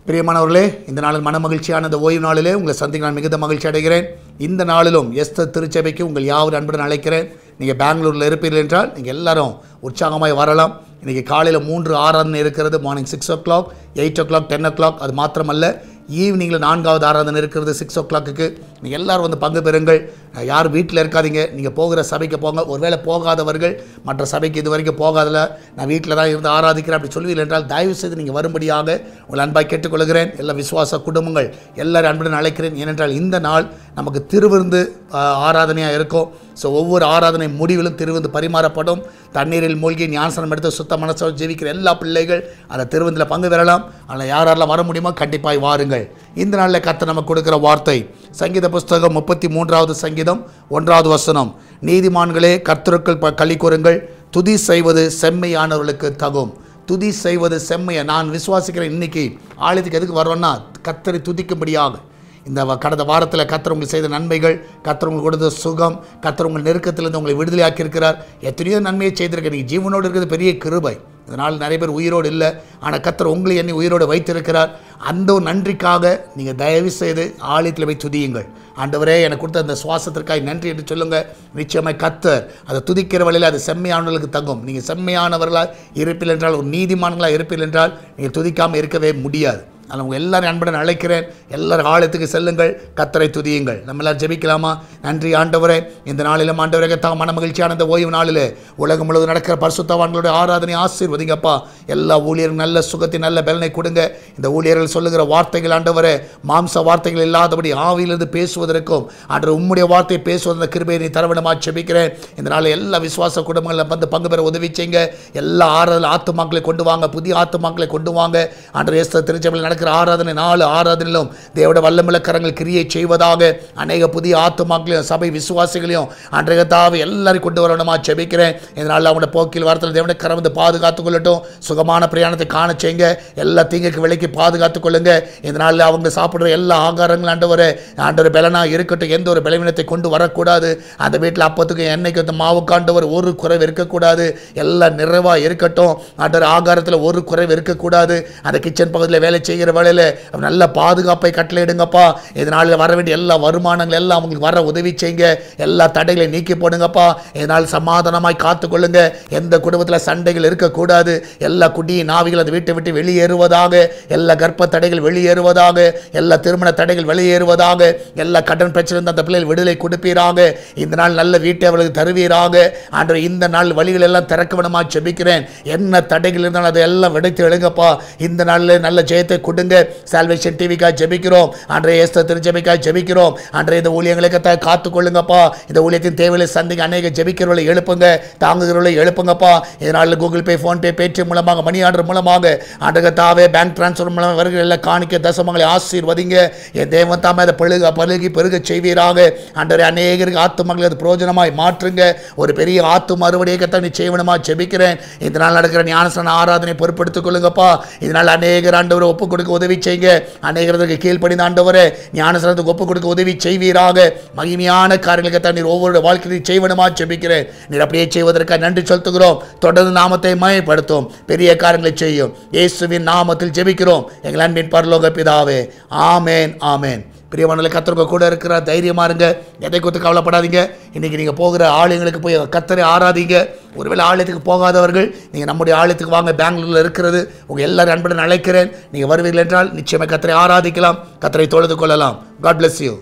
பிரியமானவர்களே, இந்த நாளில் மனமகிழ்ச்சியான இந்த ஓய்வு நாளிலே உங்களை சந்திக்க நான் மிகுந்த மகிழ்ச்சி அடைகிறேன். இந்த நாளிலும் எஸ்தர் திருச்சபைக்கு உங்கள் யாவர் அன்புடன் அழைக்கிறேன். நீங்கள் பெங்களூரில் இருப்பீர்கள் என்றால் நீங்கள் எல்லாரும் உற்சாகமாய் வரலாம். இன்றைக்கி காலையில் 3 ஆராதனை இருக்கிறது. Morning 6 o'clock, 8 o'clock, 10 o'clock. அது மாத்திரமல்ல, ஈவினிங்கில் 4வது ஆராதனை இருக்கிறது 6 o'clock. நீங்கள் எல்லோரும் வந்து பங்கு பெறுங்கள். யார் வீட்டில் இருக்காதீங்க, நீங்கள் போகிற சபைக்கு போங்க. ஒருவேளை போகாதவர்கள் மற்ற சபைக்கு இது வரைக்கும் போகாதல, நான் வீட்டில் தான் இருந்து ஆராதிக்கிறேன் அப்படி சொல்வீர்கள் என்றால் தயவு செய்து நீங்கள் வரும்படியாக உங்கள் அன்பாய் கேட்டுக்கொள்கிறேன். எல்லா விசுவாச குடும்பங்கள் எல்லாரும் அன்புடன் அழைக்கிறேன். ஏனென்றால் இந்த நாள் நமக்கு திருவிருந்து ஆராதனையாக இருக்கும். ஸோ ஒவ்வொரு ஆராதனை முடிவிலும் திருவிருந்து பரிமாறப்படும். தண்ணீரில் மூழ்கி ஞானஸ்நானம் எடுத்து சுத்த மனசோடு ஜெபிக்கிற எல்லா பிள்ளைகள் அந்த திருவிருந்தில் பங்கு பெறலாம். அதில் யாரெல்லாம் வர முடியுமோ கண்டிப்பாக வாருங்கள். இந்த நாளில் கர்த்தர் நமக்கு கொடுக்குற வார்த்தை சங்கீத புஸ்தகம் 33வது சங்கீதம் 1வது வசனம். நீதிமான்களே, கர்த்தருக்குள் களி கூறுங்கள், துதி செய்வது செம்மையானவர்களுக்கு தகும். துதி செய்வது செம்மையை நான் விசுவாசிக்கிறேன். இன்றைக்கி ஆலயத்துக்கு எதுக்கு வரோன்னா கர்த்தரை துதிக்கும்படியாக. இந்த கடந்த வாரத்தில் கர்த்தர் உங்களுக்கு செய்த நன்மைகள், கர்த்தர் உங்களுக்கு கொடுத்த சுகம், கர்த்தர் உங்கள் நெருக்கத்திலிருந்து உங்களை விடுதலையாக்கி இருக்கிறார். எத்தனையோ நன்மையை செய்திருக்க. நீங்கள் ஜீவனோடு இருக்கிறது பெரிய கிருபை. இதனால் நிறைய பேர் உயிரோடு இல்லை, ஆனால் கர்த்தர் உங்களை என்னை உயிரோடு வைத்திருக்கிறார். அந்த ஒரு நன்றிக்காக நீங்கள் தயவு செய்து ஆலயத்தில் போய் துதியுங்கள். ஆண்டவரே, எனக்கு கொடுத்த அந்த சுவாசத்திற்காக நன்றி என்று சொல்லுங்கள். நிச்சயமாக கர்த்தர் அதை துதிக்கிற வழியில் அது செம்மையானவர்களுக்கு தங்கும். நீங்கள் செம்மையானவர்களாக இருப்பீர்கள் என்றால், ஒரு நீதிமான்களாக இருப்பீர்கள் என்றால் நீங்கள் துதிக்காமல் இருக்கவே முடியாது. அதில் உங்கள் எல்லோரும் அன்புடன் அழைக்கிறேன். எல்லோரும் ஆலயத்துக்கு செல்லுங்கள், கர்த்தரை துதியுங்கள். நம்ம எல்லோரும் ஜெபிக்கலாமா? நன்றி ஆண்டவரே, இந்த நாளிலும் ஆண்டவரே மன மகிழ்ச்சியான இந்த ஓய்வு நாளில் உலகம் முழுவதும் நடக்கிற பரிசுத்தவான்களுடைய ஆராதனை ஆசீர்வதிங்கப்பா. எல்லா ஊழியர்கள் நல்ல சுகத்தை நல்ல பலனை கொடுங்க. இந்த ஊழியர்கள் சொல்லுகிற வார்த்தைகள் ஆண்டவரே மாம்ச வார்த்தைகள் இல்லாதபடி ஆவியிலிருந்து பேசுவதற்கும் அன்று உம்முடைய வார்த்தையை பேசுவதற்கு கிருபையை நீ தரவிடமாக ஜெபிக்கிறேன். இந்த நாளில் எல்லா விசுவாச குடும்பங்களில் வந்து பங்கு பெற உதவி செய்யுங்க. எல்லா ஆராதனை ஆத்துமாக்களை கொண்டு வாங்க, புதிய ஆத்துமாக்களை கொண்டு வாங்க. அன்று எஸ்தர் திருச்சபையில் ஆராதனை 4 ஆராதனையிலும் தேவனுடைய வல்லமையுள்ள கரங்கள் கிரியை செய்வதாக. அநேக புதிய ஆத்துமாக்களையும் சபை விசுவாசிகளையும் அன்றைய தாவை எல்லாரும் கொண்டு வரணுமா ஜெபிக்கிறேன். இதனால் அவனுடைய போக்கில் வாரத்தில் தேவனுடைய கரம் வந்து பாதுகாத்துக் கொள்ளட்டும். சுகமான பிரயாணத்தை காண செய்யுங்க. எல்லா தீங்குக்கு விலைக்கு பாதுகாத்துக் கொள்ளுங்க. இதனால் அவங்க சாப்பிட்ற எல்லா ஆகாரங்களும் ஆண்டவர் பலனாக இருக்கட்டும். எந்த ஒரு பலவீனத்தை கொண்டு வரக்கூடாது. அந்த வீட்டில் அப்பத்துக்கு எண்ணெய்க்கு வந்து மாவுக்காண்டவர் ஒரு குறைவு இருக்கக்கூடாது. எல்லாம் நிறைவாக இருக்கட்டும். ஆண்டவர் ஆகாரத்தில் ஒரு குறைவு இருக்கக்கூடாது. அந்த கிச்சன் பகுதியில் வேலை செய்கிற வேளையில் நல்ல பாதுகாப்பை கட்டளையிடுங்கப்பா. இதனால் வர வேண்டிய எல்லா வருமானங்கள் எல்லாம் அவங்களுக்கு வர உதவி செய்யுங்க. எல்லா தடைகளை நீக்கி போடுங்கப்பா. இதனால் சமாதானமாய் காத்துக்கொள்ளுங்க. எந்த குடும்பத்தில் சண்டைகள் இருக்கக்கூடாது. எல்லா குடியின் ஆவிகள் அந்த வீட்டை விட்டு வெளியேறுவதாக. எல்லா கர்ப்ப தடைகள் வெளியேறுவதாக. எல்லா திருமண தடைகள் வெளியேறுவதாக. எல்லா கடன் பிரச்சனை அந்த பிள்ளைகள் விடுதலை கொடுப்பீராக. இந்த நாள் நல்ல வீட்டை அவர்களுக்கு தருவீராக. ஆண்டவரே, இந்த நாள் வழிகள் எல்லாம் திறக்க விடமா ஜெபிக்கிறேன். என்ன தடைகள் இருந்தாலும் அதை எல்லாம் விடைத்து எழுங்கப்பா. இந்த நாளில் நல்ல ஜெயத்தை கொடுங்க. சால்வேஷன் டிவிக்காக ஜெபிக்கிறோம். அன்றைய எஸ்தர் திருச்சபைக்காக ஜெபிக்கிறோம். அன்றைய இந்த ஊழியங்களுக்கு காத்துக்கொள்ளுங்கப்பா. இந்த ஊழியத்தின் தேவையை சந்திக்க அநேக ஜெபிக்கிறவர்களை எழுப்புங்க, தாங்குகிறவர்களை எழுப்புங்கப்பா. இதனால் கூகுள் பே, ஃபோன்பே, பேடிஎம் மூலமாக, மணி ஆர்டர் மூலமாக, அன்றைய தாவே பேங்க் டிரான்ஸ்ஃபர் மூலமாக வருகிற எல்லா காணிக்க தசமங்களை ஆசீர்வதிங்க. என் தேவன் தாமே அதை பழுகி பெருக செய்வீராக. அன்றைய அநேகருக்கு ஆத்துமக்களை அது பிரயோஜனமாய் மாற்றுங்க. ஒரு பெரிய ஆத்து மறுபடியத்தான் நீ செய்வனமா ஜெபிக்கிறேன். இதனால் நடக்கிற ஞானஸ்நான ஆராதனை பொறுப்படுத்திக் கொள்ளுங்கப்பா. இதனால் அநேகர் ஆண்டவரை ஒப்புக் கொடுக்க உதவி செய்யுங்க. அநேகருக்கு கீழ்ப்படிந்த ஆண்டவரே ஞானஸ்நானத்துக்கு ஒப்புக் கொடுக்க உதவி செய்வீராக. மகிமையான காரியங்களுக்கு நீர் ஒவ்வொரு வாழ்க்கையை செய்வனுமா ஜெபிக்கிறேன். நீர் அப்படியே செய்வதற்காக நன்றி செலுத்துகிறோம். தொடர்ந்து நாமத்தை மயப்படுத்தும், பெரிய காரியங்களை செய்யும். இயேசுவின் நாமத்தில் ஜெபிக்கிறோம் எங்கள் அன்பின் பரலோக பிதாவே. ஆமேன், ஆமேன். பிரியமானவர்களே, கர்த்தர் கூட இருக்கிற தைரியமா இருங்க. எதை குறித்து கவலைப்படாதீங்க. இன்றைக்கி நீங்கள் போகிற ஆலயங்களுக்கு போய் கர்த்தரை ஆராதிங்க. ஒருவேளை ஆலயத்துக்கு போகாதவர்கள் நீங்கள் நம்முடைய ஆலயத்துக்கு வாங்க. பெங்களூரில் இருக்கிறது. உங்கள் எல்லாரும் அன்புடன் அழைக்கிறேன். நீங்கள் வருவீர்கள் என்றால் நிச்சயமாக கர்த்தரை ஆராதிக்கலாம், கர்த்தரை தொழுது கொள்ளலாம். God bless you.